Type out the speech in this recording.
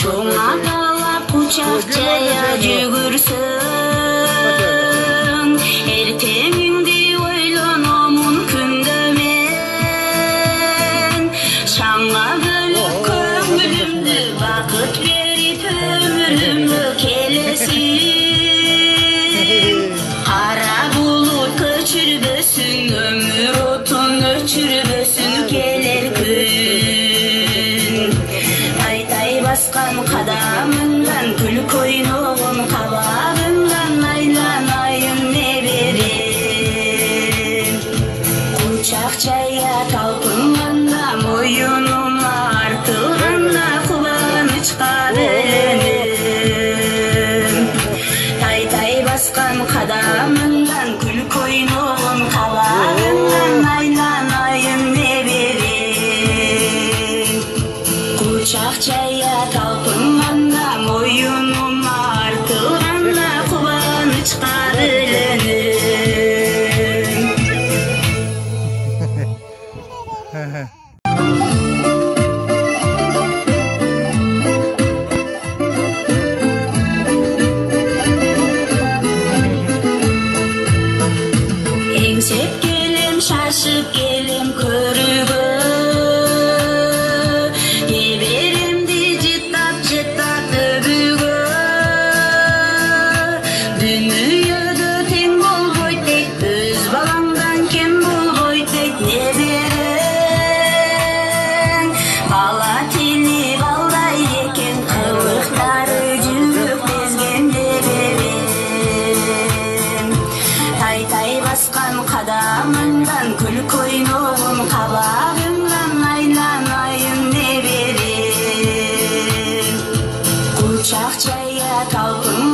Şuna dalap kucak jaya жүгүрсүн. Эртеңиңди ойлономун күндө мен. Шамга бөлүп көңүлүмдү, бакыт берип өмүрүмдү келесин. Кара булут көчүрбөсүн, өмүр отун өчүрбөсүн келер күн. Тай баскан кадамыңдан, күл койногун кабагыңдан айланайын неберем. Кучак жая талпынганда, моюнума артылганда, кубанычка бөлөнөм. Тай баскан кадамыңдан, күл койногун кабагыңдан айланайын неберем. Кучак жая талпынганда, моюнума артылганда, кубанычка бөлөнөм. Эңсеп келем, шашып келем көрүгө. Эберемди жыттап өбүгө. Дүнүйөдө тең болбойт тек, өз балаңдан кем болбойт тек неберең. Бала тили балдай экен, кылыктары жүрөк безген неберем. Тай баскан кадамыңдан, күл койногун кабагыңдан айланайын неберем. Кучак жая талпын